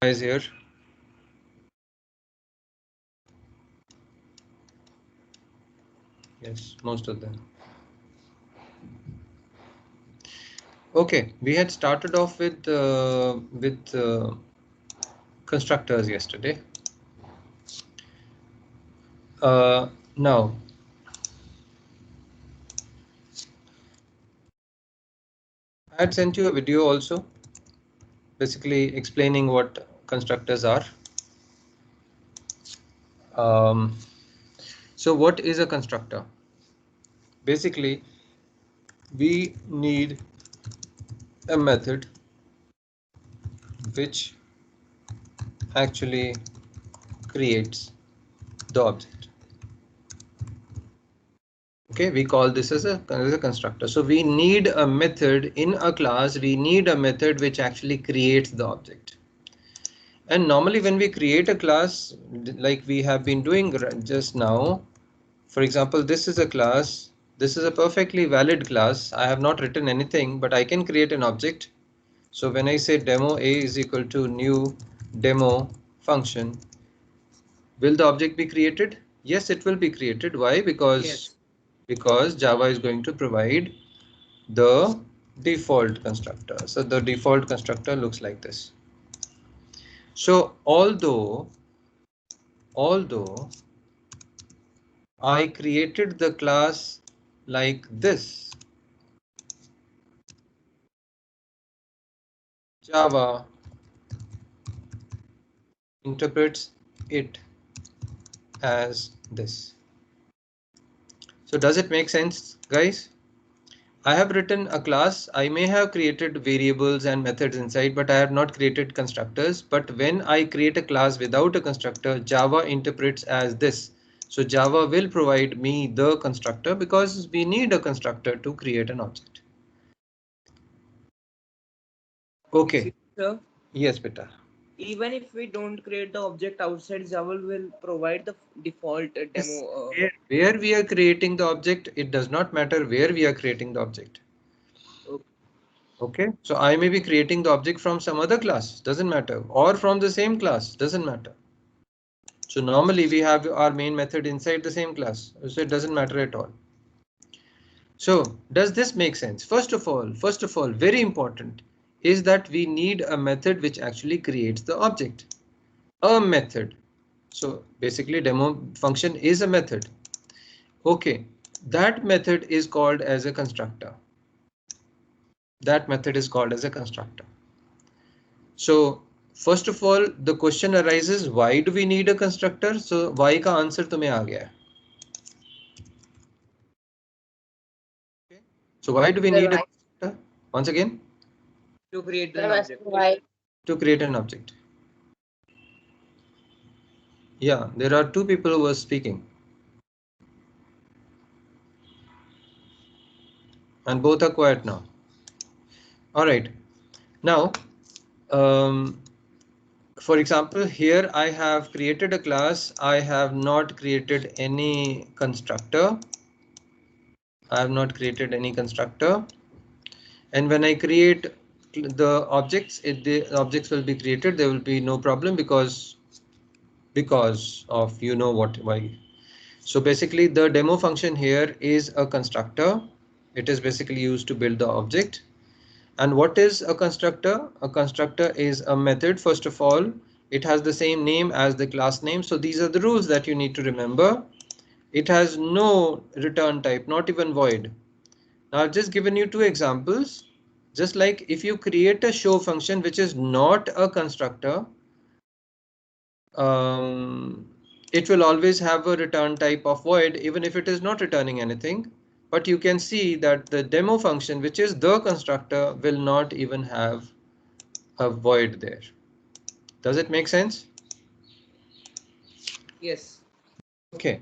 guys here? Yes, most of them. Okay, we had started off with constructors yesterday. Now, I had sent you a video also, basically explaining what constructors are. So what is a constructor? Basically, we need a method which actually creates the object. Okay, we call this as a constructor. So we need a method in a class, we need a method which actually creates the object. And normally when we create a class, like we have been doing just now, for example, this is a class, this is a perfectly valid class. I have not written anything, but I can create an object. So when I say demo A is equal to new demo function, will the object be created? Yes, it will be created. Why? Because Java is going to provide the default constructor. So the default constructor looks like this. So although I created the class like this, Java interprets it as this. So does it make sense, guys? I have written a class. I may have created variables and methods inside, but I have not created constructors. But when I create a class without a constructor, Java interprets as this. So Java will provide me the constructor because we need a constructor to create an object. Okay. Sir, Yes, beta. even if we don't create the object outside, Java will provide the default demo. Where we are creating the object, it does not matter where we are creating the object. Okay, so I may be creating the object from some other class, doesn't matter, or from the same class, doesn't matter. So normally we have our main method inside the same class, so it doesn't matter at all. So does this make sense? First of all, very important is that we need a method which actually creates the object. A method. So basically demo function is a method. Okay, that method is called as a constructor. That method is called as a constructor. So first of all, the question arises, why do we need a constructor? So why का answer तुम्हें आ गया है. Okay. So why do we need a constructor? Once again, To create an object. to create an object. Yeah, there are two people who were speaking. And both are quiet now. All right. Now, for example, here I have created a class. I have not created any constructor. I have not created any constructor. And when I create the objects, the objects will be created. There will be no problem because of why. So basically the demo function here is a constructor. It is basically used to build the object. And what is a constructor? A constructor is a method. First of all, it has the same name as the class name. So these are the rules that you need to remember. It has no return type, not even void. Now I've just given you two examples. Just like if you create a show function which is not a constructor, it will always have a return type of void even if it is not returning anything. But you can see that the demo function, which is the constructor, will not even have a void there. Does it make sense? Yes. Okay.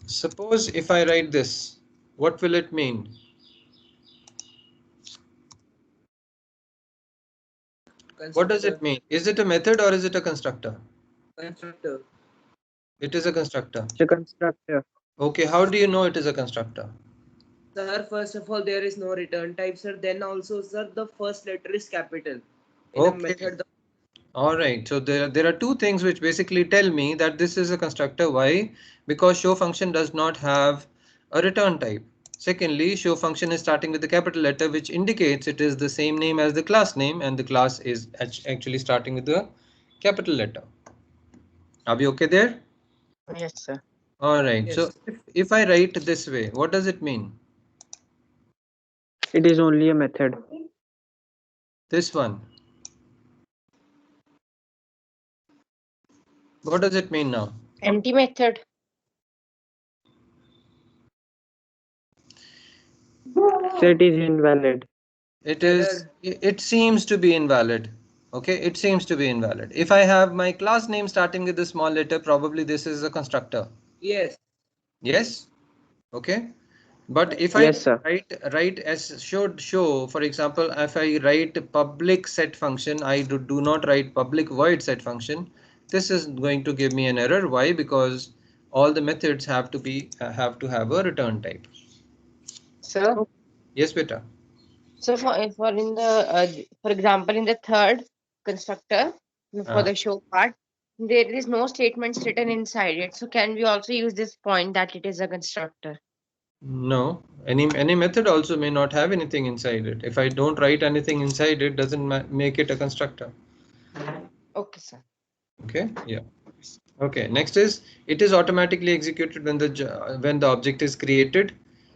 Suppose if I write this, what will it mean? What does it mean? Is it a method or is it a constructor? Constructor. It is a constructor. It's a constructor. Okay, how do you know it is a constructor? Sir, first of all, there is no return type, sir. Then also, sir, the first letter is capital. In Okay. a method, All right, so there are two things which basically tell me that this is a constructor. Why? Because show function does not have a return type. Secondly, show function is starting with the capital letter, which indicates it is the same name as the class name, and the class is actually starting with the capital letter. Are we okay there? Yes, sir. All right, Yes. so if I write this way, what does it mean? It is only a method. This one. What does it mean now? Empty method. Set is invalid. It seems to be invalid. Okay, it seems to be invalid. If I have my class name starting with a small letter, probably this is a constructor. Yes. Yes. Okay. But if Yes, I sir. write as should show, for example, if I write public set function, I do not write public void set function. This is going to give me an error. Why? Because all the methods have to have a return type. So, Yes, beta. so for in the for example in the third constructor for the show part, there is no statements written inside it. So can we also use this point that it is a constructor? No, any method also may not have anything inside it. If I don't write anything inside it, doesn't make it a constructor. Okay, sir. Okay, yeah. Okay, next is it is automatically executed when the object is created.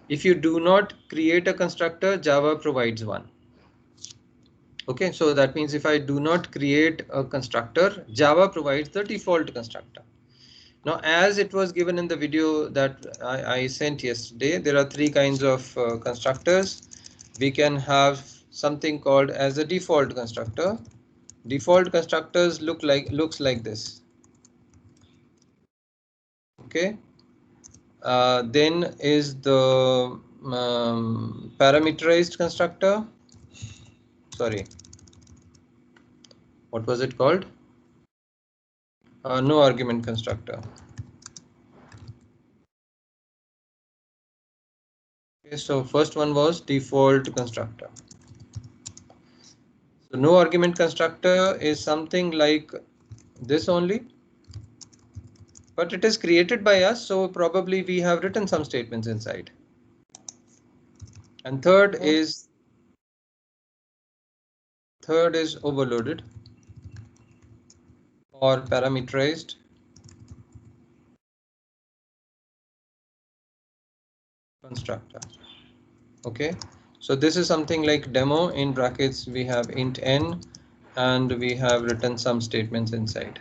If you do not create a constructor, Java provides one. Okay, so that means if I do not create a constructor, Java provides the default constructor. Now, as it was given in the video that I sent yesterday, there are three kinds of constructors. We can have something called as a default constructor. Default constructors looks like this. Okay. Then is the parameterized constructor. Sorry, what was it called? No argument constructor. Okay, so first one was default constructor. So no argument constructor is something like this only, but it is created by us, so probably we have written some statements inside. And third is overloaded or parameterized constructor. Okay, so this is something like demo. In brackets we have int n and we have written some statements inside.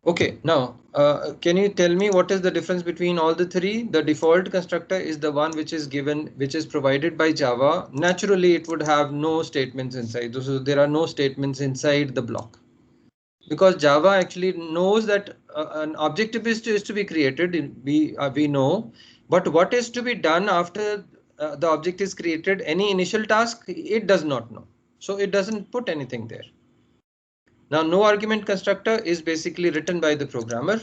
Okay, now can you tell me what is the difference between all the three? The default constructor is the one which is given, which is provided by Java. Naturally, it would have no statements inside. So there are no statements inside the block, because Java actually knows that an objective is to be created. We know, but what is to be done after the object is created, any initial task, it does not know. So it doesn't put anything there. Now, no argument constructor is basically written by the programmer.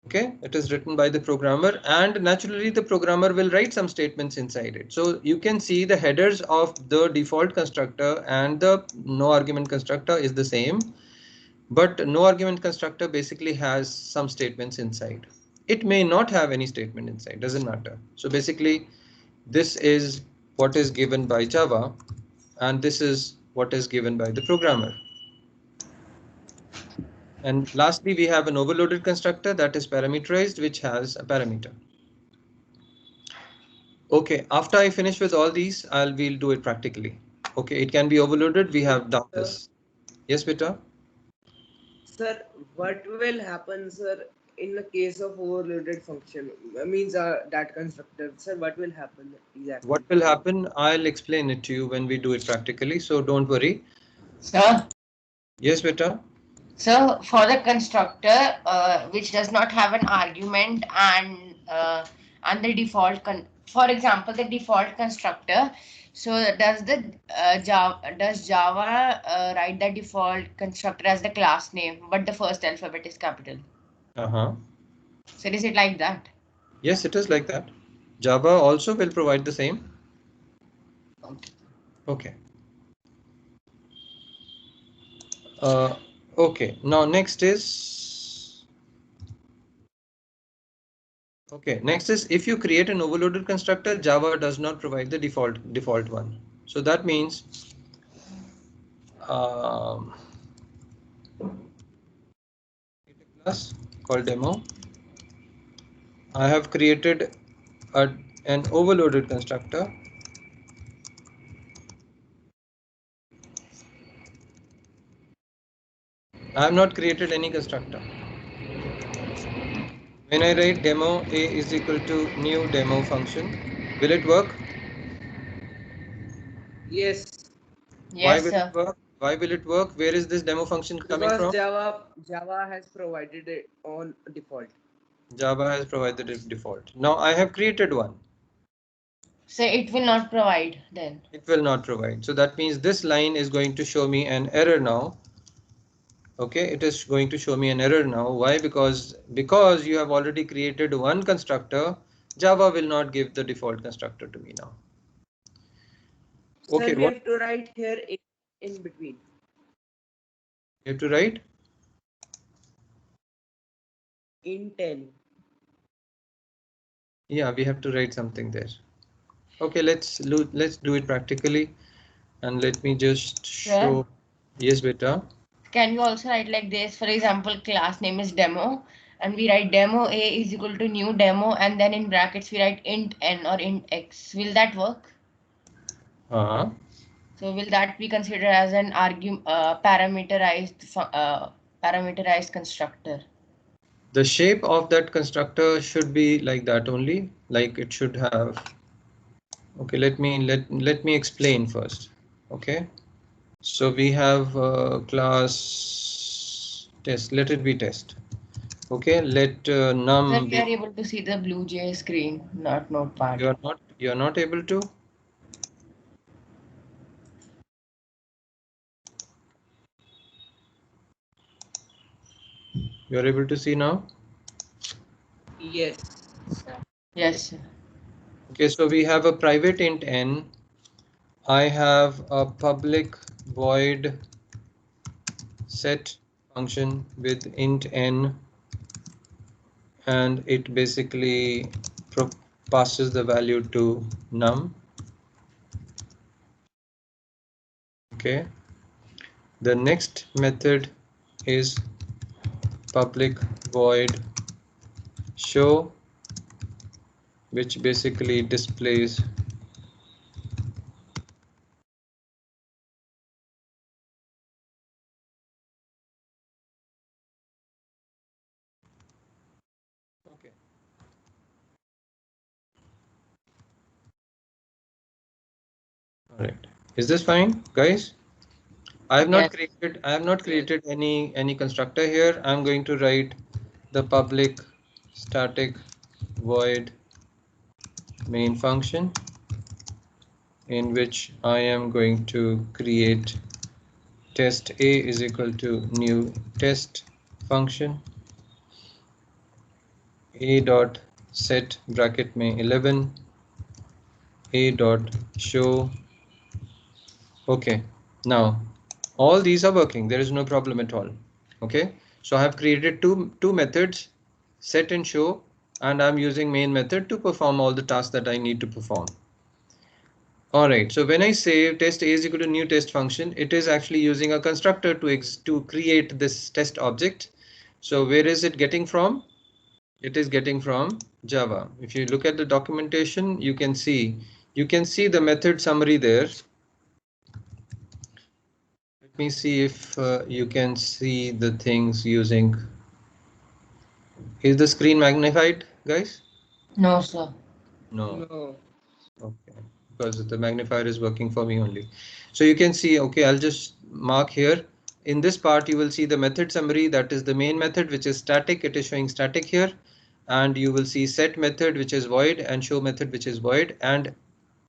Okay, it is written by the programmer, and naturally the programmer will write some statements inside it. So you can see the headers of the default constructor and the no argument constructor is the same, but no argument constructor basically has some statements inside. It may not have any statement inside, doesn't matter. So basically this is what is given by Java, and this is what is given by the programmer. And lastly, we have an overloaded constructor that is parameterized, which has a parameter. Okay, after I finish with all these, we'll do it practically. Okay, it can be overloaded. We have done this. Yes, beta? Sir, what will happen, sir, in the case of overloaded function? Means that constructor. Sir, what will happen exactly? What will happen? I'll explain it to you when we do it practically. So don't worry. Sir, Yes, beta? so for the constructor which does not have an argument and the default for example the default constructor, so does Java write the default constructor as the class name but the first alphabet is capital? Uh-huh. So is it like that? Yes, it is like that. Java also will provide the same. Okay. Okay. Okay, now next is if you create an overloaded constructor, Java does not provide the default one. So that means um, class called demo. I have created an overloaded constructor. I have not created any constructor. When I write demo a is equal to new demo function, will it work? Yes, Why Yes, will it sir. work? Why will it work? Where is this demo function coming because from? Java has provided it on default. Java has provided it default. Now I have created one. So it will not provide then. It will not provide. So that means this line is going to show me an error now. Okay, it is going to show me an error now. Why? Because you have already created one constructor, Java will not give the default constructor to me now. Sir, Okay, we what have to write here in between. you have to write? In 10. Yeah, we have to write something there. Okay, let's do it practically, and let me just Sir, show. Yes, beta. can we also write like this? For example, class name is demo, and we write demo a is equal to new demo, and then in brackets we write int n or int x. Will that work? Uh, So will that be considered as an parameterized constructor? the shape of that constructor should be like that only, like it should have. Okay, let me explain first. Okay, so we have class test. Let it be test. Okay, let Sir, num we be. are able to see the BlueJ screen, not Notepad. You are not able to. You are able to see now. Yes. Yes, sir. Okay, so we have a private int n. I have a public void set function with int n, and it basically passes the value to num. Okay, the next method is public void show, which basically displays okay. All right, is this fine, guys? Yes. I have not Yes. created any constructor here. I'm going to write the public static void main function, in which I am going to create test a is equal to new test function, a dot set bracket में 11, a dot show. Okay, now all these are working. There is no problem at all. Okay, so I have created two methods, set and show, and I'm using main method to perform all the tasks that I need to perform. All right, so when I say test a is equal to new test function, it is actually using a constructor to create this test object. So where is it getting from? It is getting from Java. If you look at the documentation, you can see the method summary there. Let me see if you can see the things using. Is the screen magnified, guys? No, sir. No. No. Okay, because the magnifier is working for me only. So you can see, okay, I'll just mark here. In this part, you will see the method summary. That is the main method, which is static. It is showing static here. And you will see set method, which is void, and show method, which is void. And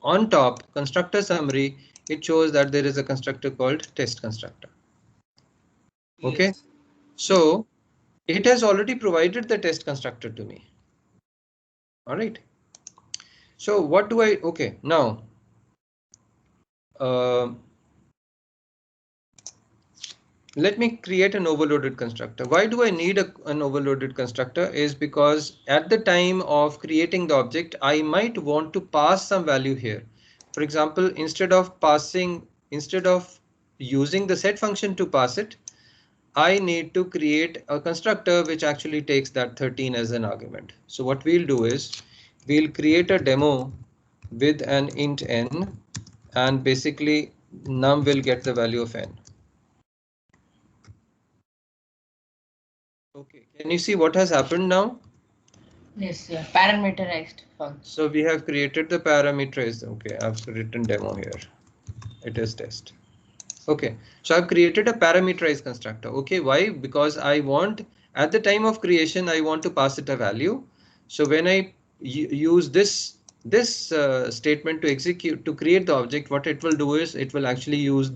on top, constructor summary, it shows that there is a constructor called test constructor. Okay, Yes. so it has already provided the test constructor to me. All right. So what do I, okay, now, uh, let me create an overloaded constructor. Why do I need an overloaded constructor? Is because at the time of creating the object, I might want to pass some value here. For example, instead of using the set function to pass it, I need to create a constructor which actually takes that 13 as an argument. So what we'll do is we'll create a demo with an int n, and basically num will get the value of n. Okay, can you see what has happened now? Yes, yeah. Parameterized function. So we have created the parameterize. Okay, I've written demo here. It is test. Okay, so I've created a parameterized constructor. Okay, why? Because I want, at the time of creation, I want to pass it a value. So when I use this statement to execute, to create the object, what it will do is it will actually use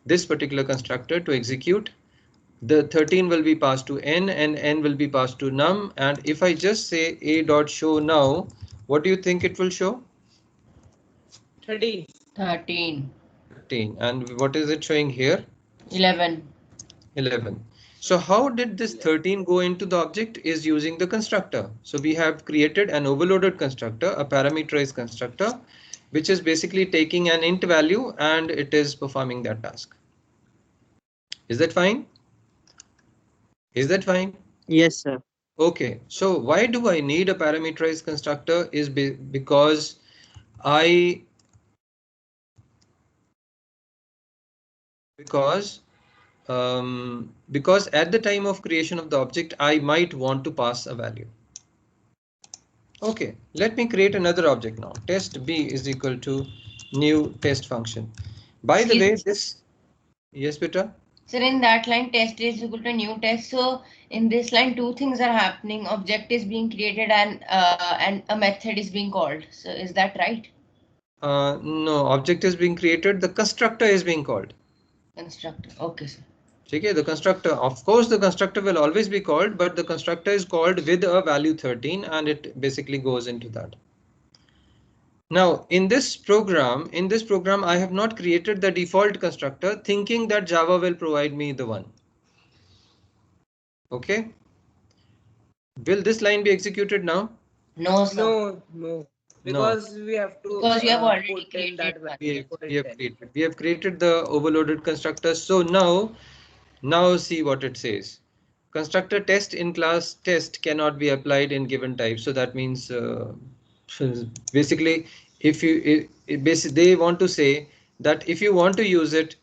this particular constructor to execute. The 13 will be passed to n and n will be passed to num. And if I just say a dot show now, what do you think it will show? 13. 13. 13. And what is it showing here? 11. 11. So how did this 13 go into the object? Is using the constructor. So we have created an overloaded constructor, a parameterized constructor, which is basically taking an int value and it is performing that task. Is that fine? Is that fine? Yes, sir. Okay, so why do I need a parameterized constructor? Is because I because at the time of creation of the object, I might want to pass a value. Okay, let me create another object now. Test b is equal to new test function. By the way, this, yes, beta. So in that line, test is equal to new test. So in this line, two things are happening. Object is being created and a method is being called. So is that right? No, object is being created. The constructor is being called. Constructor. Okay, sir. Okay, the constructor, of course, the constructor will always be called, but the constructor is called with a value 13 and it basically goes into that. Now, in this program, I have not created the default constructor thinking that Java will provide me the one. Okay. Will this line be executed now? No, sir. No. Because we have to Because you have already put in created that one. value. We have created the overloaded constructor. So now see what it says. Constructor test in class test cannot be applied in given type. So that means basically if you they want to say that if you want to use it,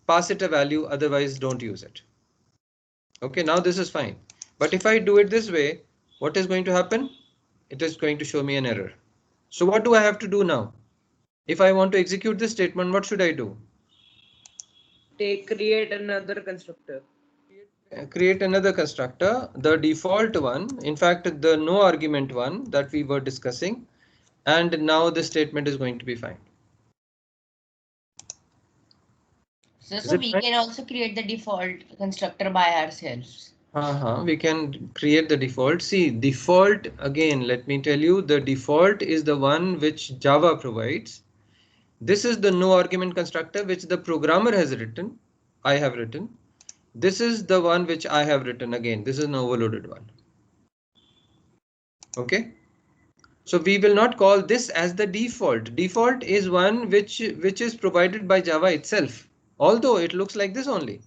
pass it a value, otherwise don't use it. Okay, now this is fine. But if I do it this way, what is going to happen? It is going to show me an error. So what do I have to do now? If I want to execute this statement, what should I do? Create another constructor. Create another constructor, the default one, in fact the no argument one that we were discussing, and now the statement is going to be fine. So we can also create the default constructor by ourselves. We can create the default. See, default, again, let me tell you, the default is the one which Java provides. This is the no argument constructor which the programmer has written. I have written. This is the one which I have written. Again, this is an overloaded one. Okay. So we will not call this as the default. Default is one which is provided by Java itself, although it looks like this only.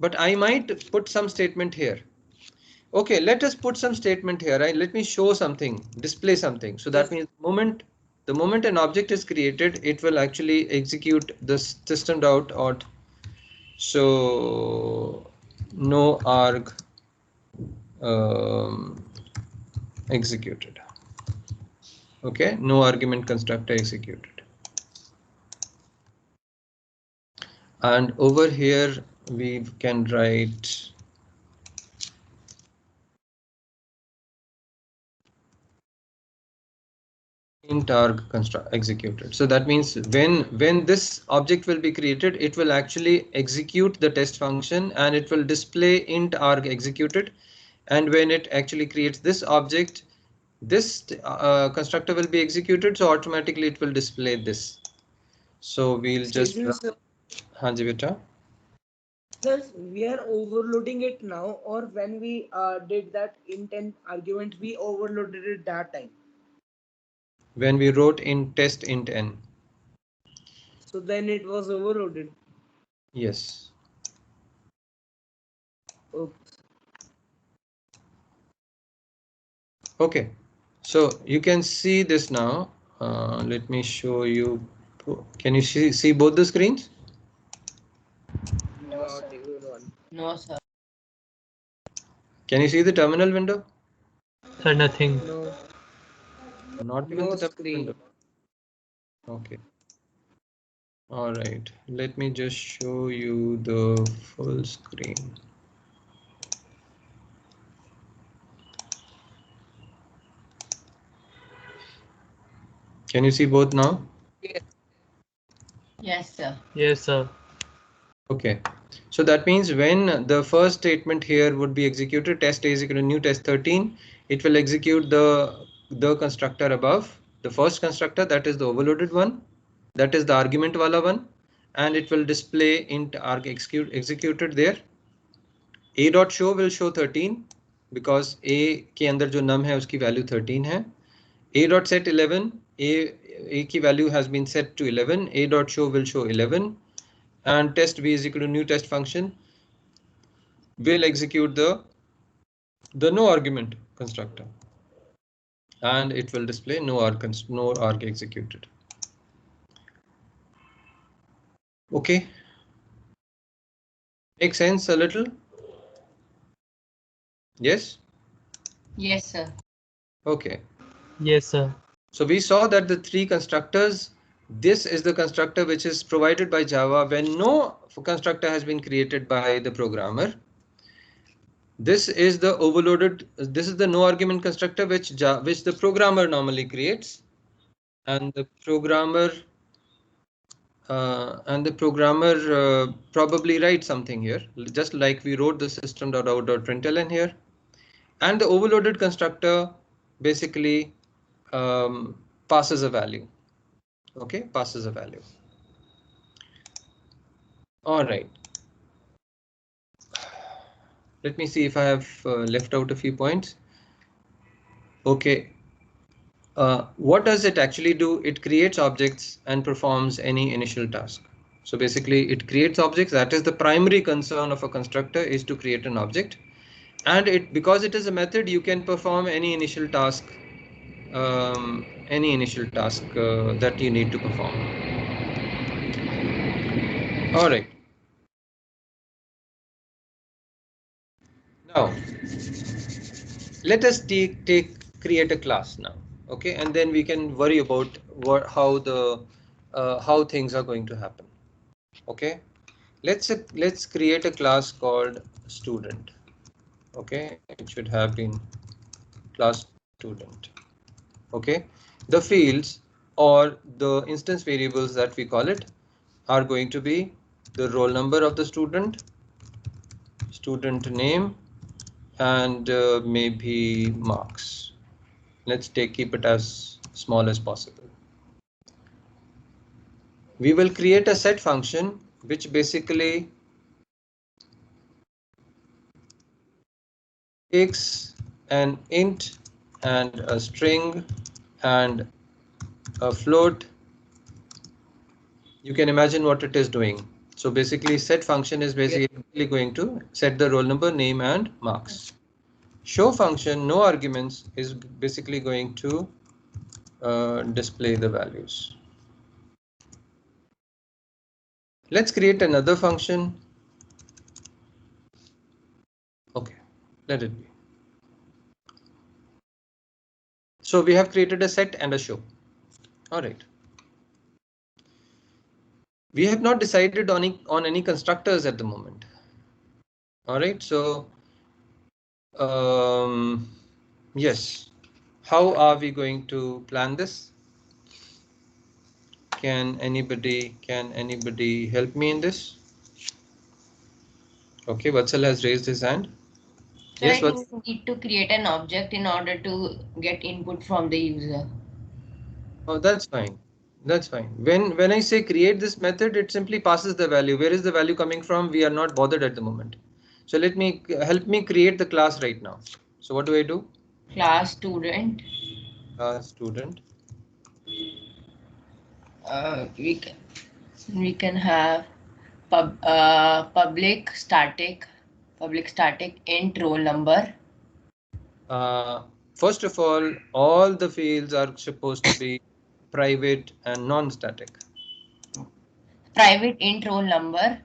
But I might put some statement here. Okay, let us put some statement here. Right? Let me show something, display something. So that means the moment an object is created, it will actually execute the system.out. So no arg executed. Okay, no argument constructor executed. And over here we can write int arg construct executed. So that means when this object will be created, it will actually execute the test function and it will display int arg executed. And when it actually creates this object, this constructor will be executed, so automatically it will display this. So we'll just Hanji beta. Sir, we are overloading it now, or when we did that intent argument, we overloaded it that time. When we wrote in test int n. So then it was overloaded. Yes. Oops. Okay. So you can see this now. Let me show you. Can you see both the screens? Not even one. No, sir. Can you see the terminal window? Sir, nothing. No. Not even No the terminal screen. window. Okay. All right. Let me just show you the full screen. Can you see both now? Yes. Yes, sir. Yes, sir. Okay. So that means when the first statement here would be executed, test A is equal to new test 13, it will execute the constructor above, the first constructor, that is the overloaded one, that is the argument wala one, and it will display int arg executed there. A dot show will show 13 because A के अंदर जो num है उसकी value 13 है. A dot set 11, A की value has been set to 11. A dot show will show 11, and test B is equal to new test function will execute the no argument constructor, and it will display no arg executed. Okay, makes sense a little? Yes. Yes, sir. Okay. Yes, sir. So we saw that the three constructors, this is the constructor which is provided by Java when no constructor has been created by the programmer. This is the overloaded, this is the no argument constructor which the programmer normally creates, and the programmer probably writes something here, just like we wrote the system.out.println here. And the overloaded constructor basically passes a value. Okay, passes a value. All right. Let me see if I have left out a few points. Okay. What does it actually do? It creates objects and performs any initial task. So basically it creates objects. That is the primary concern of a constructor, is to create an object. And because it is a method, you can perform any initial task that you need to perform. All right. Now, let us create a class now. Okay, and then we can worry about how things are going to happen. Okay, let's create a class called student. Okay, it should have been class student. Okay, the fields or the instance variables that we call it are going to be the roll number of the student, student name, and maybe marks. Let's keep it as small as possible. We will create a set function which basically takes an int and a string and a float. You can imagine what it is doing. So basically set function is basically going to set the roll number, name, and marks. Show function, no arguments, is basically going to display the values. Let's create another function. Okay, let it be. So we have created a set and a show. All right. We have not decided on any constructors at the moment. All right. So yes, how are we going to plan this? Can anybody help me in this? Okay, Vatsal has raised his hand. So Yes, I think we need to create an object in order to get input from the user. oh, that's fine. That's fine. When I say create this method, it simply passes the value. Where is the value coming from? We are not bothered at the moment. So let me help me create the class right now. So what do I do? Class student. Student. We can have public static int roll number. First of all the fields are supposed to be private and non-static. Private int roll number.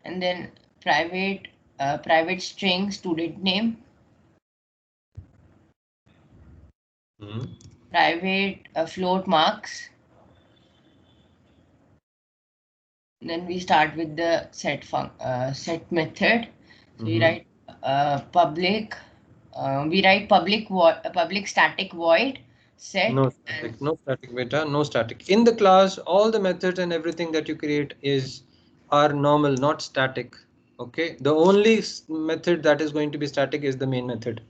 And then private string student name. Private float marks. Then we start with the set method. So we write public. We write public static void set. No static beta, no static. In the class, all the methods and everything that you create are normal, not static. Okay, the only method that is going to be static is the main method.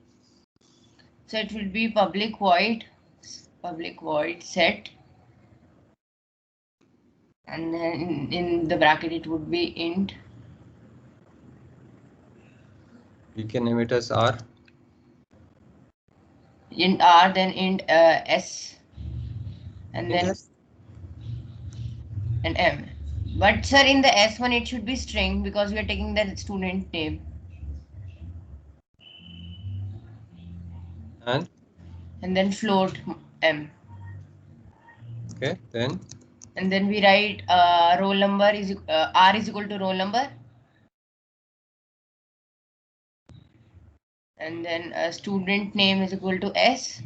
So it will be public void set, and then in the bracket it would be int. You can name it as R. Int R, then int S, and then S. and M. But sir, in the S one it should be string because we are taking the student name. And then float M. Okay, then. And then we write roll number is R is equal to roll number. And then student name is equal to S.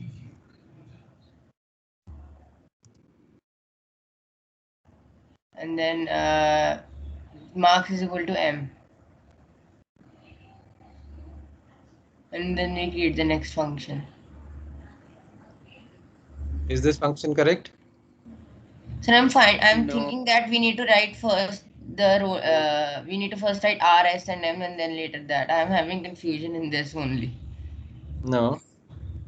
And then marks is equal to M. And then we create the next function. Is this function correct? So I'm fine. I'm thinking that we need to write first we need to first write R, S, and M, and then later that. I'm having confusion in this only. No.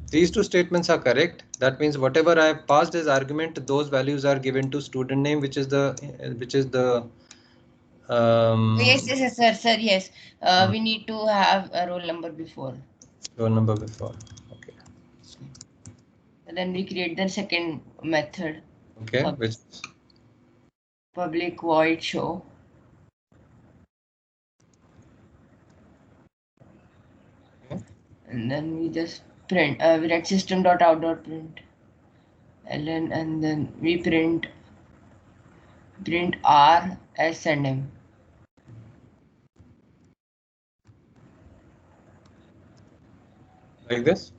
These two statements are correct. That means whatever I have passed as argument, those values are given to student name, which is the Yes, sir. Yes. We need to have a roll number before. Roll number before. Okay. And then we create the second method. Okay, which is public void show. Okay. And then we just print. We write system.out.print. And then we print R, S, and M. Like this?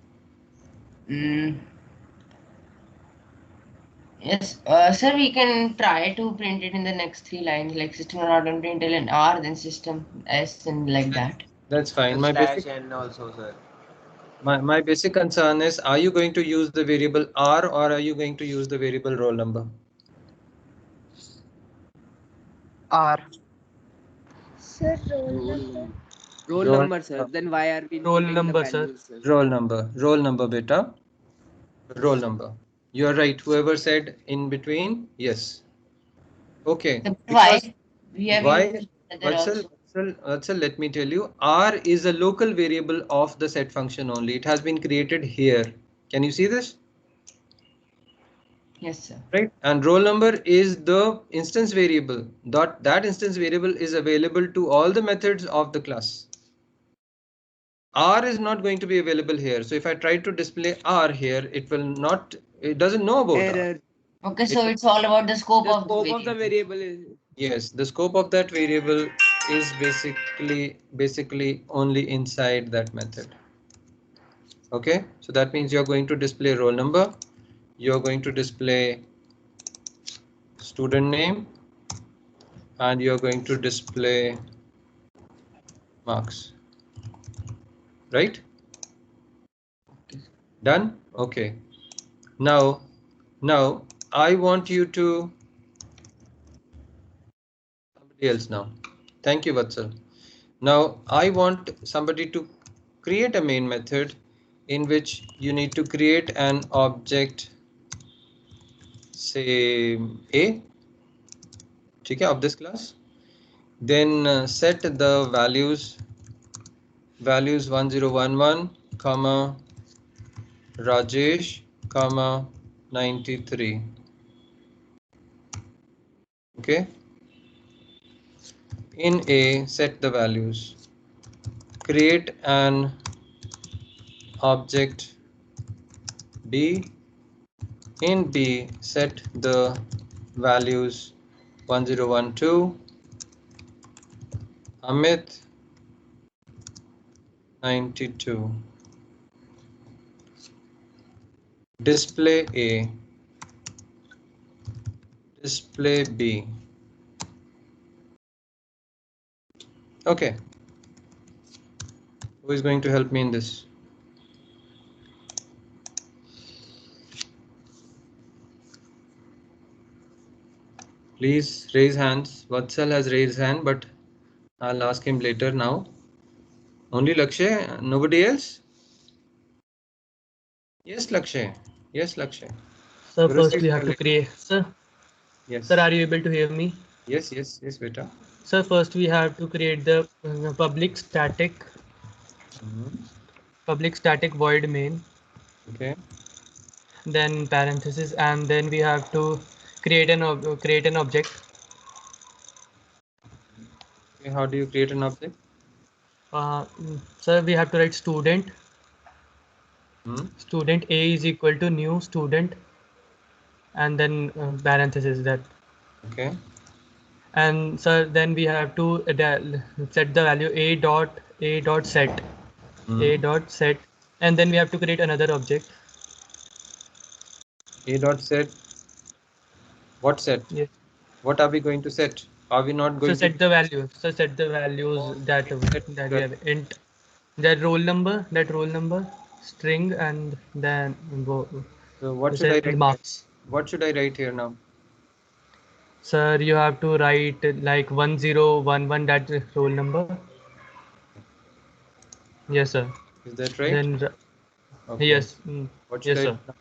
Yes, sir, we can try to print it in the next 3 lines, like system.out.println and R, then system S, and like that. That's fine. My basic N also, sir. My basic concern is, are you going to use the variable R or are you going to use the variable roll number? R. Sir, roll number, sir. Then why are we Roll naming number, the values, sir? Roll number, beta. Roll number. You are right. Whoever said in between, yes. Okay. Why? We have Vatsal, let me tell you, R is a local variable of the set function only. It has been created here. Can you see this? Yes, sir. Right. And roll number is the instance variable. That instance variable is available to all the methods of the class. R is not going to be available here. So if I try to display R here, it doesn't know about error. R. Okay, so it's all about the scope of the variable. Yes, the scope of that variable is basically only inside that method. Okay, so that means you're going to display roll number, you're going to display student name, and you're going to display marks. Right? Done? Okay. Now I want you to somebody else now. Thank you, Vatsal. Now I want somebody to create a main method in which you need to create an object, say A, okay, of this class. Then set the values 1011, comma Rajesh, comma 93. Okay. In A, set the values. Create an object B. In B, set the values 1012, Amit 92. Display A, display B. Okay. Who is going to help me in this? Please raise hands. Vatsal has raised hand, but I'll ask him later now. Only Lakshay? Nobody else? Yes, Lakshay. Yes, Lakshay. So You're a first seat we have to collect. create, sir. Yes. Sir, are you able to hear me? Yes, yes, yes, beta. So first we have to create the public static void main. Okay. Then parenthesis, and then we have to create an object. Okay. How do you create an object? So we have to write student. Hmm. Student A is equal to new student, and then parenthesis that. Okay. And so then we have to set the value a dot set a dot set, and then we have to create another object. A dot set. What set? Yes. What are we going to set? Are we not So going to set the values. So set the values that we have int, that roll number, string, and then So what should I set write? marks. What should I write here now? Sir, you have to write like 1011, that roll number. Yes, sir. Is that right? Then Okay. yes, What should yes, I sir. do now?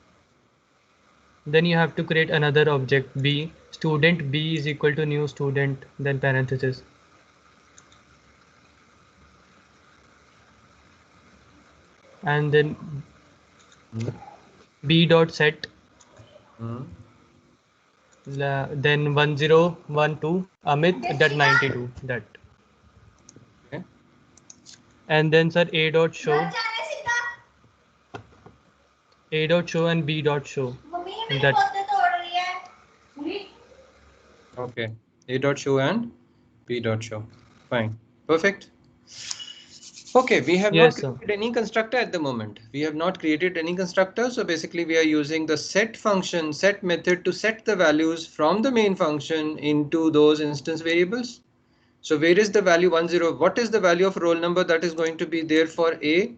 Then you have to create another object B. Student B is equal to new student, then parenthesis. And then B dot set, then 1012 Amit, that 92, that. Okay. And then sir A dot show and B dot show, that. Okay. A dot show and B dot show. Fine. Perfect. Okay, we have not Yes, sir. created any constructor at the moment. We have not created any constructor. So basically we are using the set function, set method to set the values from the main function into those instance variables. So where is the value 10? What is the value of roll number that is going to be there for A?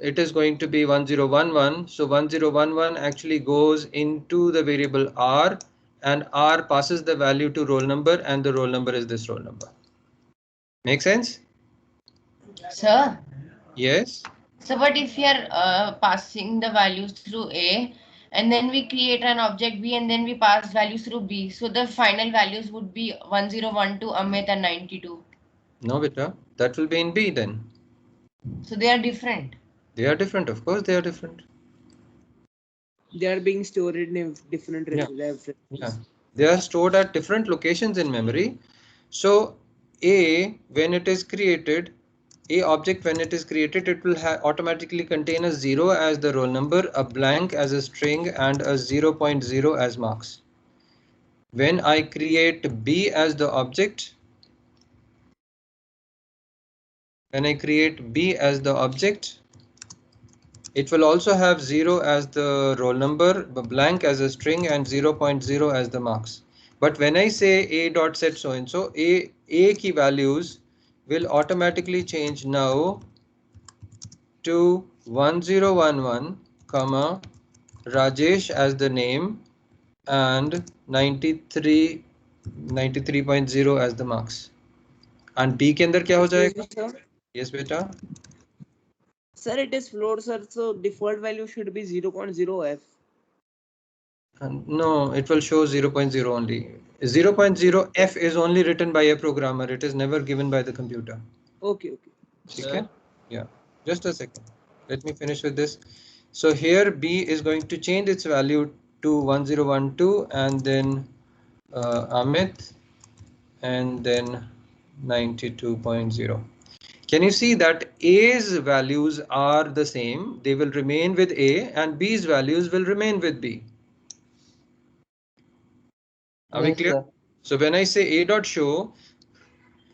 It is going to be 1011. So 1011 actually goes into the variable R, and R passes the value to roll number, and the roll number is this roll number. Make sense? Sir, Yes. so but if we are passing the values through A and then we create an object B and then we pass values through B, so the final values would be 1012 Amit and 92. No, beta. That will be in B then. So they are different. They are different, of course they are different. They are being stored in different references. Yeah. They are stored at different locations in memory. So A, when it is created, A object when it is created, it will automatically contain a 0 as the roll number, a blank as a string, and a 0.0 as marks. When I create B as the object, it will also have 0 as the roll number, blank as a string, and 0.0 as the marks. But when I say A dot set so and so, A key values will automatically change now to 1011, comma Rajesh as the name, and 93.0 as the marks. And B के अंदर क्या हो जाएगा? Yes बेटा. Sir, it is float, sir. So default value should be 0.0f. No, it will show 0.0 only. 0.0 f is only written by a programmer. It is never given by the computer. Okay. Okay. Yeah. Just a second. Let me finish with this. So here B is going to change its value to 1012 and then Amit and then 92.0. Can you see that A's values are the same? They will remain with A and B's values will remain with B. Are we clear? Sir. So when I say A dot show,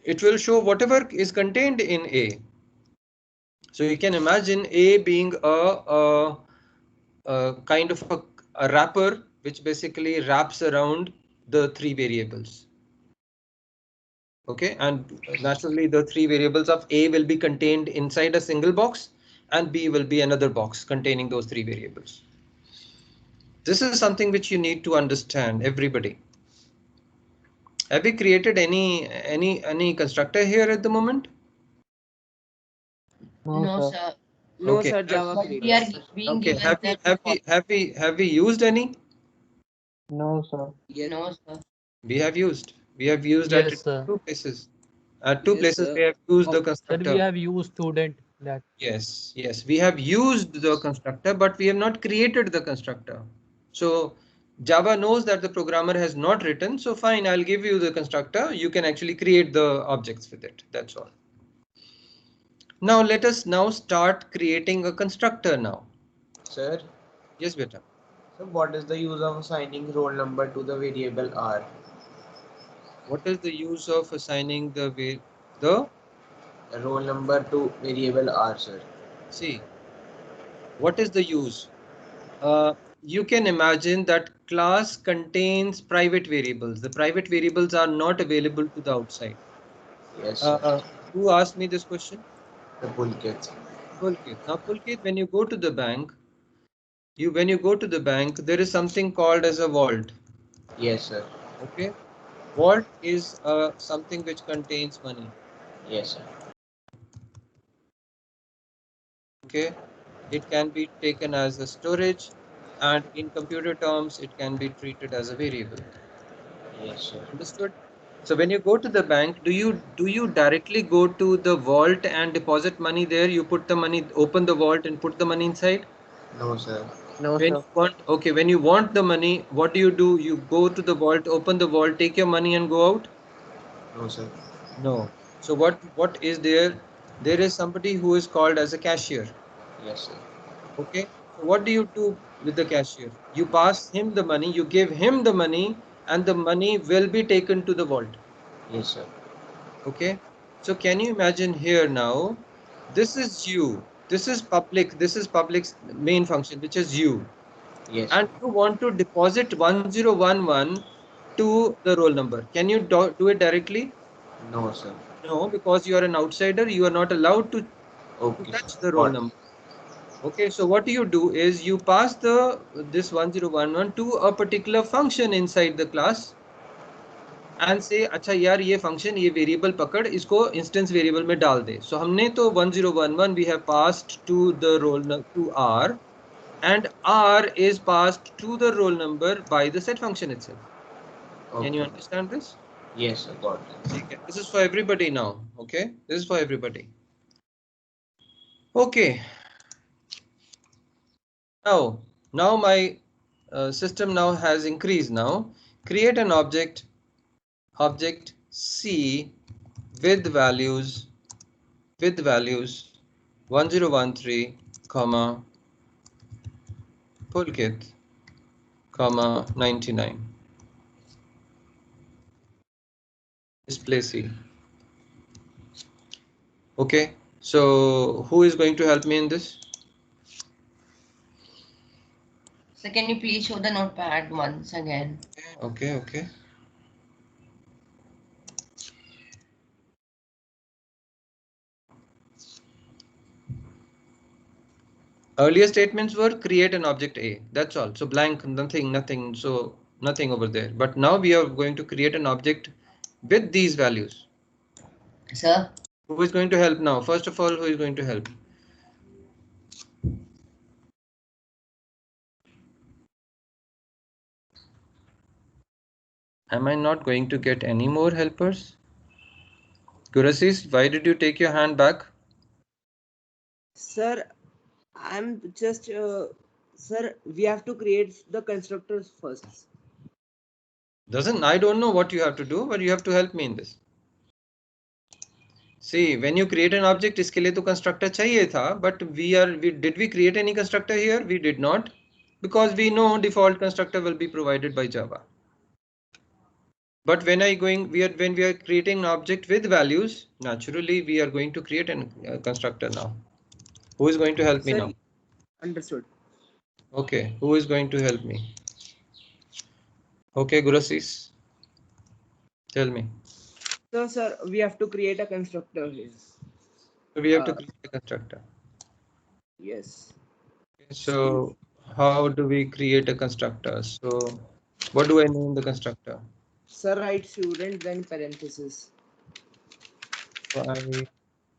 it will show whatever is contained in A. So you can imagine A being a kind of a wrapper which basically wraps around the three variables. Okay, and naturally the three variables of A will be contained inside a single box and B will be another box containing those three variables. This is something which you need to understand, everybody. Have we created any constructor here at the moment? No, sir. No, Okay. sir. Java But we are creates. being Okay. given the Have we used any? No, sir. Yes. no, sir. We have used. We have used at Yes, sir. two places. At two Yes, places sir. we have used the Oh, Sir, we constructor. have used student that. Yes, yes, we have used the constructor, but we have not created the constructor. So Java knows that the programmer has not written. So fine, I'll give you the constructor. You can actually create the objects with it. That's all. Now let us now start creating a constructor now. Sir, Yes, beta. so what is the use of assigning roll number to the variable R? What is the use of assigning the Roll number to variable R, sir. see, what is the use? You can imagine that class contains private variables. The private variables are not available to the outside. Yes, sir. Who asked me this question? The Pulkit. Pulkit. Now, Pulkit, when you go to the bank, there is something called as a vault. Yes, sir. Okay, vault is something which contains money. Yes, sir. Okay, it can be taken as a storage, and in computer terms, it can be treated as a variable. Yes, sir. Understood? So when you go to the bank, do you directly go to the vault and deposit money there? You put the money, open the vault and put the money inside? No, sir. No, When sir. you want, okay, when you want the money, what do? You go to the vault, open the vault, take your money and go out? No, sir. No. So what is there? There is somebody who is called as a cashier. Yes, sir. Okay. So what do you do with the cashier? You pass him the money, you give him the money, and the money will be taken to the vault. Yes, sir. Okay. So can you imagine here now? This is you. This is public's main function, which is you. Yes, sir. And you want to deposit 1011 to the roll number. Can you do it directly? No, sir. No, because you are an outsider. You are not allowed to Okay, sir. touch the roll Got it. number. Okay, so what you do is you pass this 1011 to a particular function inside the class and say अच्छा यार ये function ये variable पकड़ इसको instance variable में डाल दे. So हमने तो 1011 we have passed to the to R, and R is passed to the roll number by the set function itself. Can you Okay. understand this? Yes, sir. Got it. Okay. This is for everybody now. Okay, this is for everybody. Okay. Now my system now has increased. Now create an object C with values 1013 comma Pulkit comma 99. Display C. Okay, so who is going to help me in this? So can you please show the notepad once again? Okay. Earlier statements were create an object A. That's all. So blank, nothing. So nothing over there. But now we are going to create an object with these values. Sir? Who is going to help now? First of all, who is going to help? Am I not going to get any more helpers? Gurasis, why did you take your hand back? Sir, I'm just sir, we have to create the constructors first. I don't know what you have to do, but you have to help me in this. See, when you create an object, इसके लिए तो constructor चाहिए था, but did we create any constructor here? We did not, because we know default constructor will be provided by Java. But when we are creating an object with values, naturally we are going to create a constructor now. Who is going to help me now? Understood. Okay, who is going to help me? Okay, Gurasis, tell me. So, sir, we have to create a constructor here. So we have to create a constructor. Yes. Okay, so how do we create a constructor? So what do I name the constructor? Sir, write student, then parenthesis. By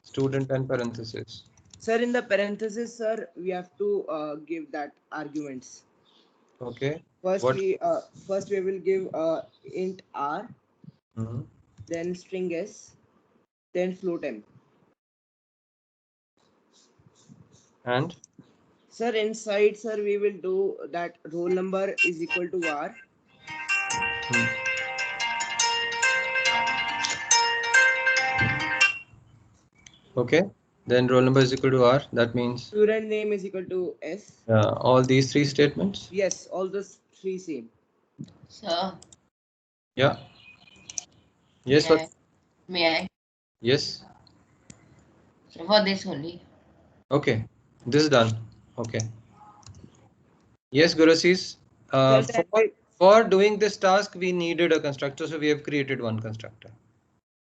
student and parenthesis. Sir, in the parenthesis, sir, we have to give that arguments. Okay. First we will give int r, then string s, then float m. And sir, inside, sir, we will do that roll number is equal to r. Okay, then roll number is equal to r. That means student name is equal to s. All these three statements. Yes, all those three same. Sir, Yeah. Yes. may I? May I? Yes. So for this only. Okay, this is done. Okay. Yes, Gurasis. For doing this task, we needed a constructor, so we have created one constructor.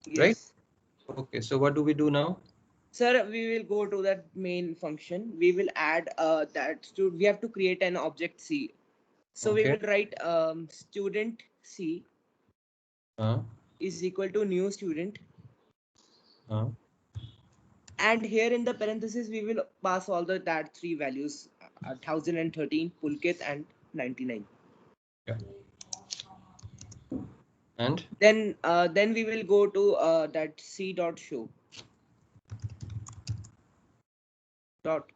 Yes. Right? Okay, so what do we do now? Sir, we will go to that main function. We will add we have to create an object C. So we will write student C is equal to new student. And here in the parenthesis, we will pass all that three values, 1013, Pulkit, and 99. Yeah. And then we will go to that C dot show. Dot.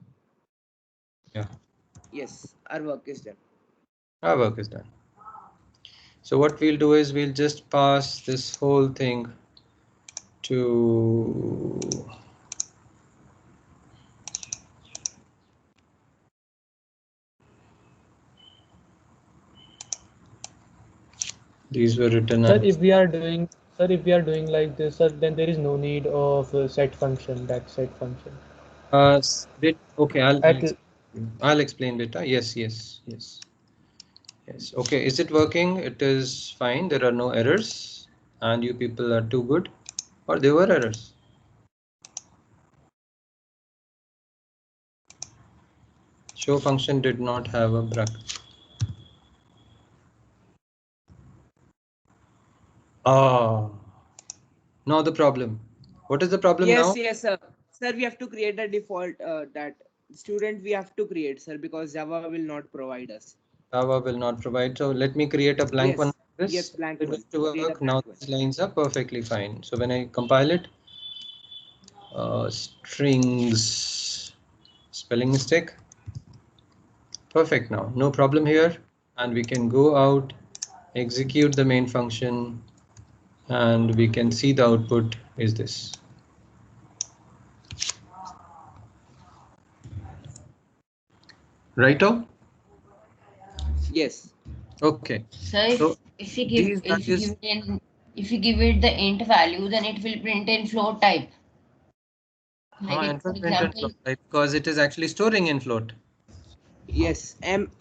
Yeah. Yes, our work is done. Our work is done. So what we'll do is we'll just pass this whole thing to these were written. Sir, if we are doing like this, sir, then there is no need of set function. That set function. Okay, I'll explain beta. Yes. Okay, is it working? It is fine. There are no errors, and you people are too good, or there were errors. Show function did not have a bracket. Now the problem. What is the problem now? Yes, sir. Sir, we have to create a default that student we have to create, sir, because Java will not provide us. Java will not provide. So let me create a blank one. Yes, blank one. To work. Now these lines are perfectly fine. So when I compile it, strings, spelling mistake. Perfect now. No problem here. And we can go out, execute the main function, and we can see the output is this. Righto? Yes. Okay. So if you give it the int value, then it will print in float type. Like for example, because it is actually storing in float. Yes, m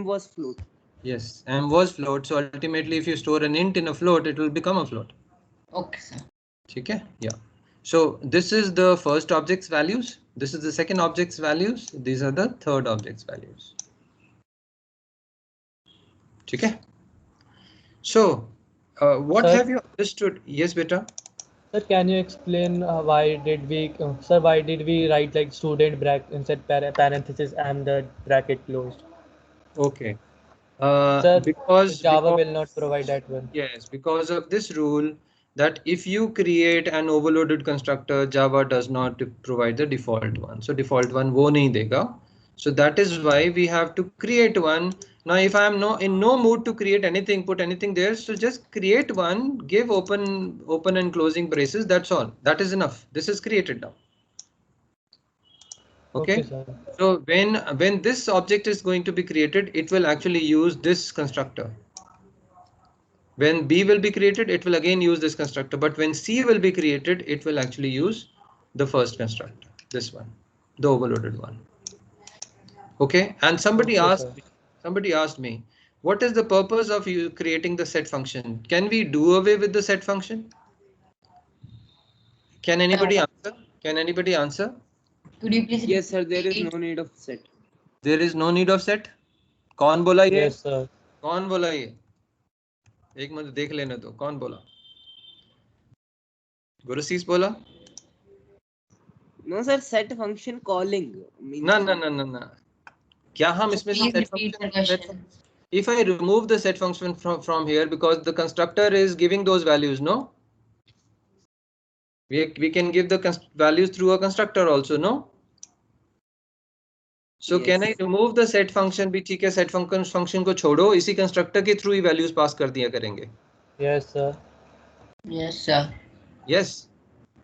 was float. Yes, m was float. So ultimately, if you store an int in a float, it will become a float. Okay, sir. Okay. Yeah. So this is the first object's values. This is the second object's values. These are the third object's values. Okay. So what have you understood? Yes, beta. Sir, can you explain why did we write like student bracket instead parenthesis and the bracket closed? Okay. Sir, because Java will not provide that one. Yes, because of this rule that if you create an overloaded constructor, Java does not provide the default one. So default one wo nahi dega. So that is why we have to create one. Now, if I am in no mood to create anything, put anything there, so just create one, give open and closing braces. That's all. That is enough. This is created now. Okay. Sir. So when this object is going to be created, it will actually use this constructor. When B will be created, it will again use this constructor. But when C will be created, it will actually use the first constructor, this one, the overloaded one. Okay. And somebody asked me, what is the purpose of you creating the set function? Can we do away with the set function? Can anybody answer? Can anybody answer? Could you please? Yes, sir. There is no need of set. There is no need of set. कौन बोला ये? Yes, sir. कौन बोला ये? एक minute देख लेने दो. कौन बोला? गुरुसीस बोला? No, sir. Set function calling. No. क्या हम इसमें से set function? If I remove the set function from here, because the constructor is giving those values, no? We can give the values through a constructor also, no? So yes. Can I remove the set function भी ठीक है, set function को छोड़ो, इसी constructor के through ही values pass कर दिया करेंगे. Yes, sir. Yes, sir. Yes.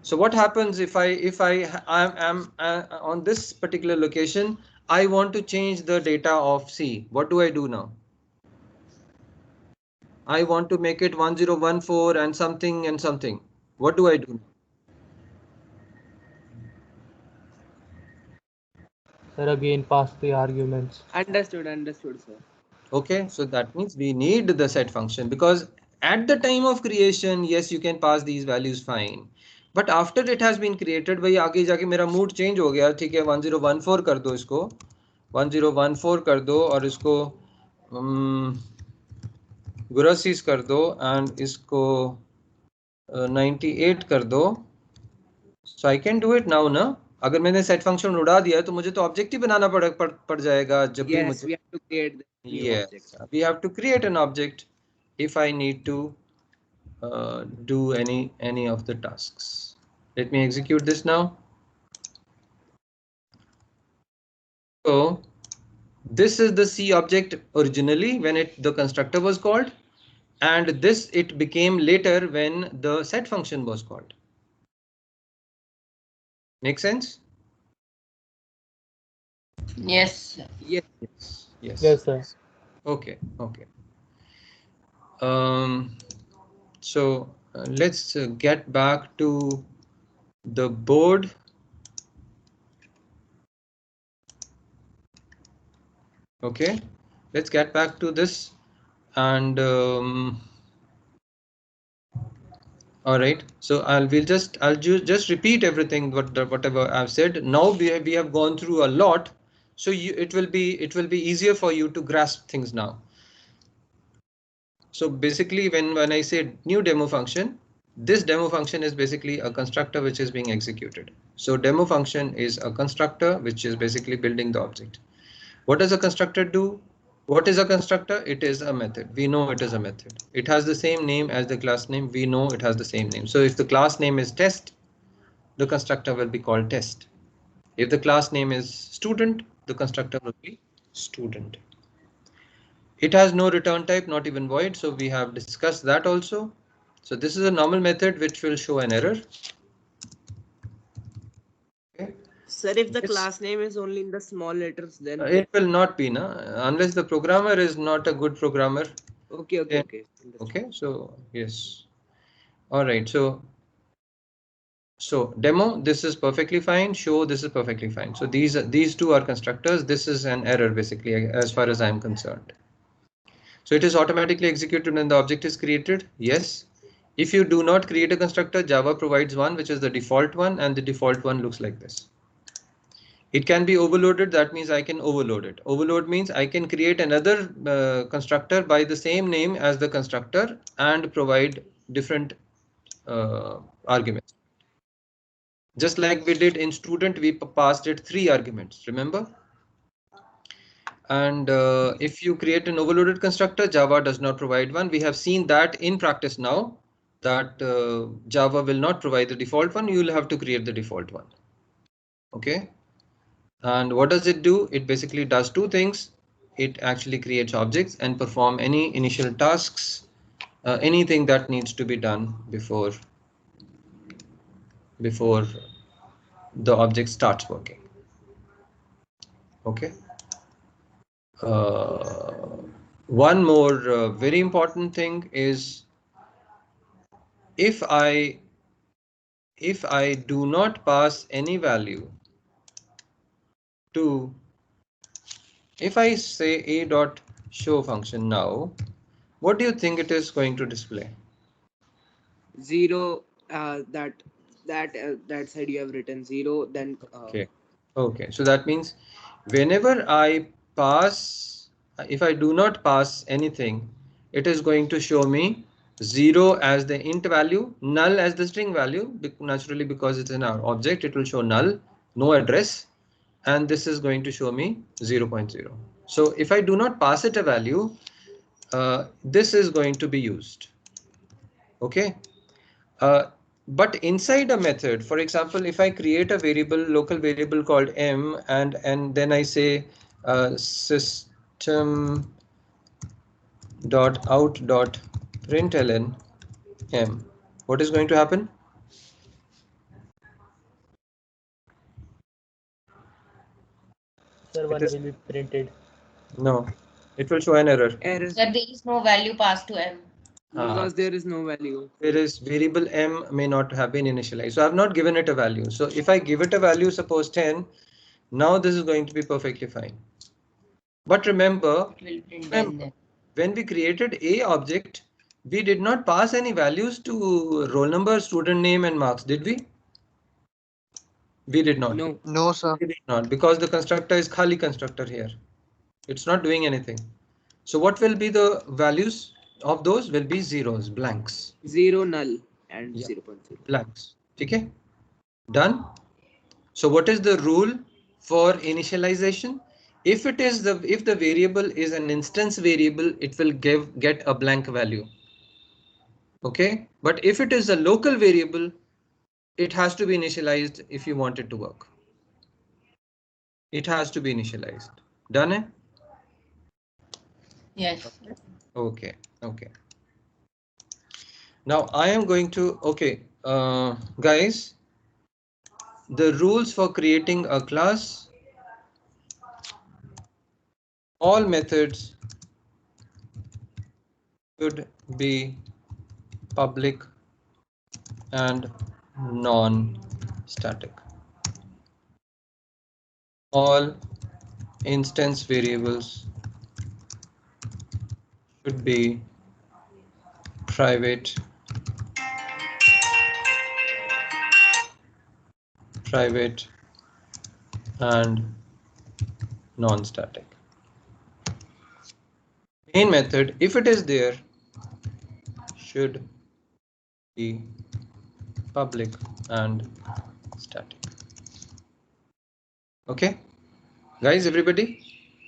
So what happens if I am on this particular location, I want to change the data of C. What do I do now? I want to make it 1014 and something. What do I do? Sir, again pass the arguments. Understood, sir. Okay, so that means we need the set function, because at the time of creation, yes, you can pass these values fine. But after it has been created, भाई आगे जाके मेरा mood change हो गया, ठीक है, 1014 कर दो इसको, 1014 कर दो और इसको गुरसीस कर दो and इसको 98 कर दो. So I can do it now, ना? अगर मैंने set function उड़ा दिया तो मुझे तो object ही बनाना पड़ जाएगा जब भी मुझे. We have to create the new object. We have to create an object if I need to do any of the tasks. Let me execute this now. So this is the C object originally when the constructor was called, and this it became later when the set function was called. Make sense? Yes. Yes, sir. Okay. So let's get back to the board. Okay, let's get back to this, and all right. So I'll just repeat everything whatever I've said. Now we have gone through a lot, so it will be easier for you to grasp things now. So basically, when I say new demo function, this demo function is basically a constructor which is being executed. So demo function is a constructor which is basically building the object. What does a constructor do? What is a constructor? It is a method. We know it is a method. It has the same name as the class name. We know it has the same name. So if the class name is test, the constructor will be called test. If the class name is student, the constructor will be student. It has no return type, not even void. So we have discussed that also. So this is a normal method which will show an error. Okay. Sir, if the class name is only in the small letters, then it will not be, unless the programmer is not a good programmer. Okay. So yes. All right. So demo, this is perfectly fine. Show, this is perfectly fine. So these two are constructors. This is an error basically, as far as I am concerned. So it is automatically executed when the object is created. Yes. If you do not create a constructor, Java provides one, which is the default one, and the default one looks like this. It can be overloaded. That means I can overload it. Overload means I can create another constructor by the same name as the constructor and provide different arguments. Just like we did in student, we passed it 3 arguments, remember? And if you create an overloaded constructor, Java does not provide one. We have seen that in practice now, that Java will not provide the default one. You will have to create the default one. Okay. And what does it do? It basically does two things. It actually creates objects and perform any initial tasks, anything that needs to be done before the object starts working. Okay. One more very important thing is if I do not pass any value to, if I say a dot show function now, what do you think it is going to display? 0. That side you have written 0. Then Okay. So that means whenever I pass, if I do not pass anything, it is going to show me 0 as the int value, null as the string value. Naturally, because it's in our object, it will show null, no address, and this is going to show me 0.0. So if I do not pass it a value, this is going to be used. Okay. But inside a method, for example, if I create a variable, local variable called m, and then I say system dot out dot println m, what is going to happen? Sir, one will be printed. No, it will show an error. Sir, there is no value passed to m. Because there is no value. There is variable m may not have been initialized. So I have not given it a value. So if I give it a value, suppose 10, now this is going to be perfectly fine. But remember, when we created a object, we did not pass any values to roll number, student name, and marks, did we? We did not. No. No, sir. We did not, because the constructor is khali constructor here. It's not doing anything. So what will be the values of those? Will be zeros, blanks. 0, null, and 0.0. Blanks. Okay. Done. So what is the rule for initialization? If it is if the variable is an instance variable, it will get a blank value. Okay. But if it is a local variable, it has to be initialized if you want it to work. It has to be initialized. Done it? Yes. Okay. Okay. Now I am going to, okay, guys, the rules for creating a class, all methods should be public and non-static. All instance variables should be private and non-static. Main method, if it is there, should be public and static. Okay, guys, everybody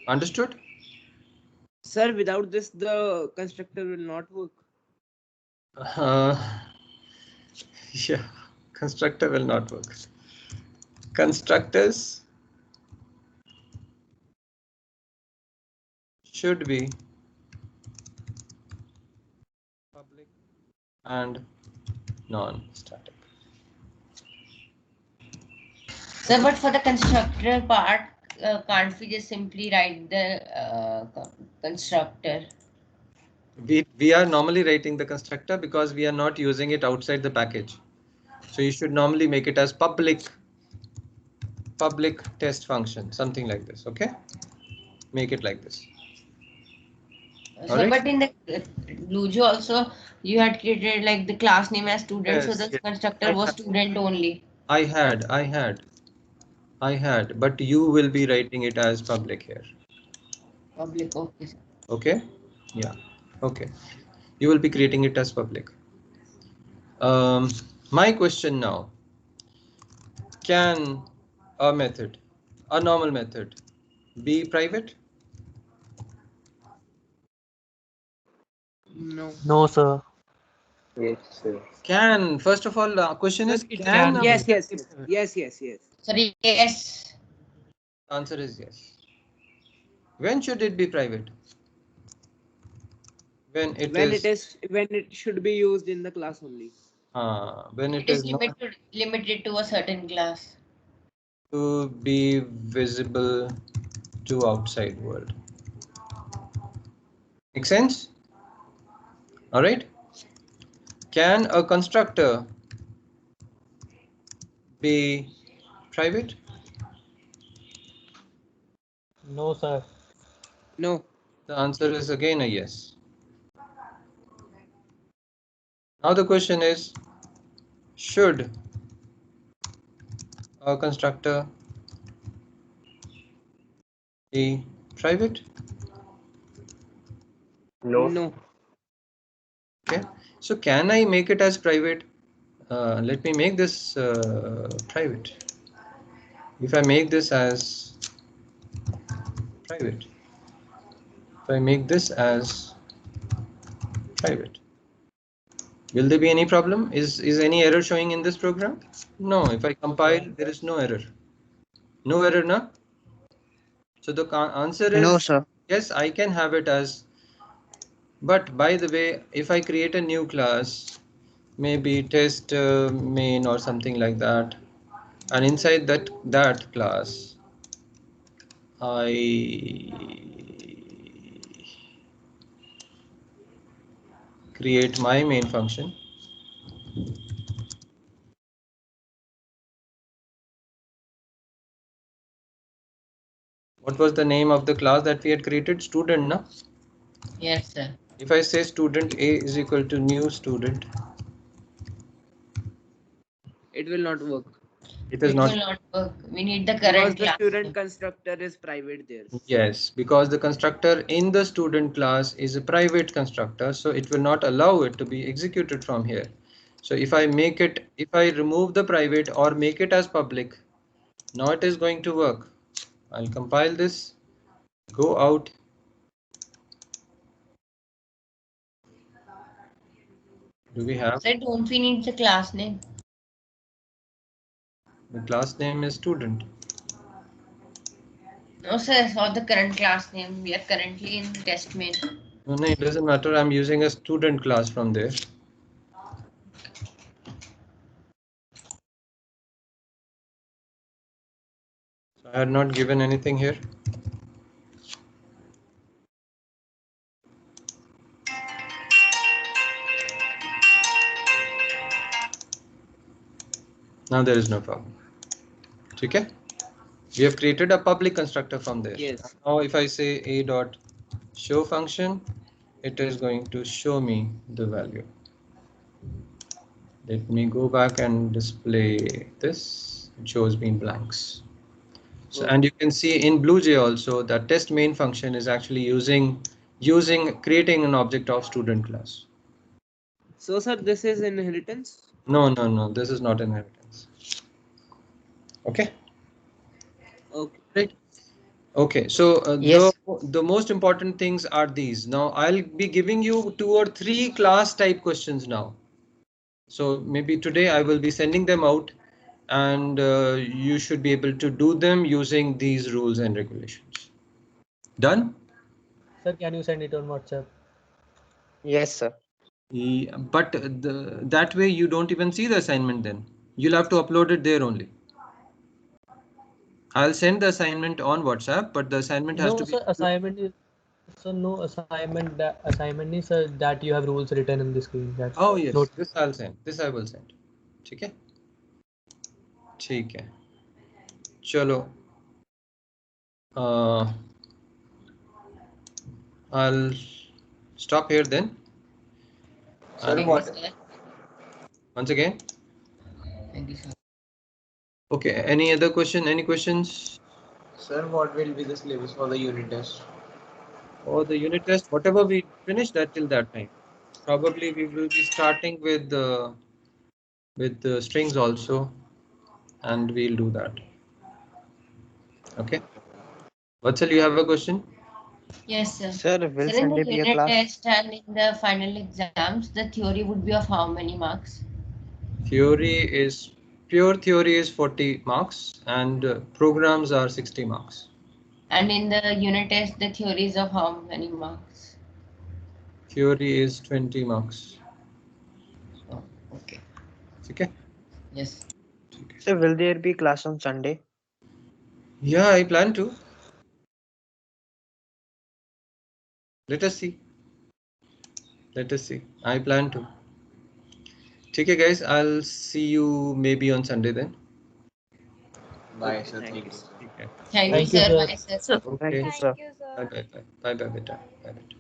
understood? Sir, without this, the constructor will not work. Yeah, constructor will not work. Constructors should be public and non-static. So, but for the constructor part, can't we just simply write the constructor? We are normally writing the constructor because we are not using it outside the package. So you should normally make it as public test function, something like this. Okay, make it like this. So, right. But in the Blujo also, you had created like the class name as student, yes, so the constructor was student only. I had, but you will be writing it as public here. Public, okay. Okay, yeah, okay. You will be creating it as public. My question now, can a method, a normal method, be private? No. No, sir. Yes, sir. Can, first of all, the question is It can. can Yes, be. yes. Sorry, yes. Answer is yes. When should it be private? When it When it should be used in the class only. when It it is is not limited to a certain class. to be visible to outside world. Make sense? All right. Can a constructor be private? No, sir. No. The answer is again a yes. Now the question is, should a constructor be private? No. No. Okay. So can I make it as private? Let me make this private. If I make this as private, if I make this as private, will there be any problem? Is any error showing in this program? No. If I compile, there is no error. No error, no? So the answer is No, sir. yes, I can have it as. But by the way, if I create a new class, maybe test main or something like that, and inside that class, I create my main function. What was the name of the class that we had created? Student, na? Yes, sir. If I say student A is equal to new student, It will not work. it is It not. will not work. We need the Because current the class student name. constructor is private there. Yes, because the constructor in the student class is a private constructor, so it will not allow it to be executed from here. So if I make it, if I remove the private or make it as public, now it is going to work. I'll compile this, go out. Do we have? Sir, don't we need the class name? The class name is student. No, sir, for the current class name. We are currently in test main. No, it doesn't matter. I'm using a student class from there. So I had not given anything here. Now there is no problem. Okay. We have created a public constructor from there. Yes. Now if I say a dot show function, it is going to show me the value. Let me go back and display this. It shows me blanks. So, and you can see in BlueJ also that test main function is actually creating an object of student class. So, sir, this is inheritance? No, this is not inheritance. Okay. Okay. Right. Okay, so Yes. the most important things are these. Now I'll be giving you 2 or 3 class type questions now. So maybe today I will be sending them out, and you should be able to do them using these rules and regulations. Done? Sir, can you send it on WhatsApp? Yes, sir. But that way you don't even see the assignment then. You'll have to upload it there only. I'll send the assignment on WhatsApp, but the assignment has No, to be. sir. Assignment is. So no assignment. That assignment is that you have rules written in the screen. That's Oh yes, not. this I'll send. This I will send. ठीक है? ठीक है. चलो. I'll stop here then. Sir, And what? once again. Thank you, sir. Okay. Any other question? Any questions? Sir, what will be the syllabus for the unit test? Or the unit test, whatever we finish that till that time. Probably we will be starting with the strings also, and we'll do that. Okay. Vatsal, you have a question? Yes, sir. Sir, will Sir, in Sunday the be a unit class? test and in the final exams, the theory would be of how many marks? Pure theory is 40 marks and programs are 60 marks. And in the unit test, the theory is of how many marks? Theory is 20 marks. Oh, okay. Okay. Yes. So will there be class on Sunday? Yeah, I plan to. Let us see. I plan to. Okay, guys. I'll see you maybe on Sunday then. Bye, Okay, sir. thank Thank you. you. Thank you, Thank you, sir. sir. Bye, sir. Thank Okay. you, sir. Bye bye bye. Bye bye beta. Bye beta.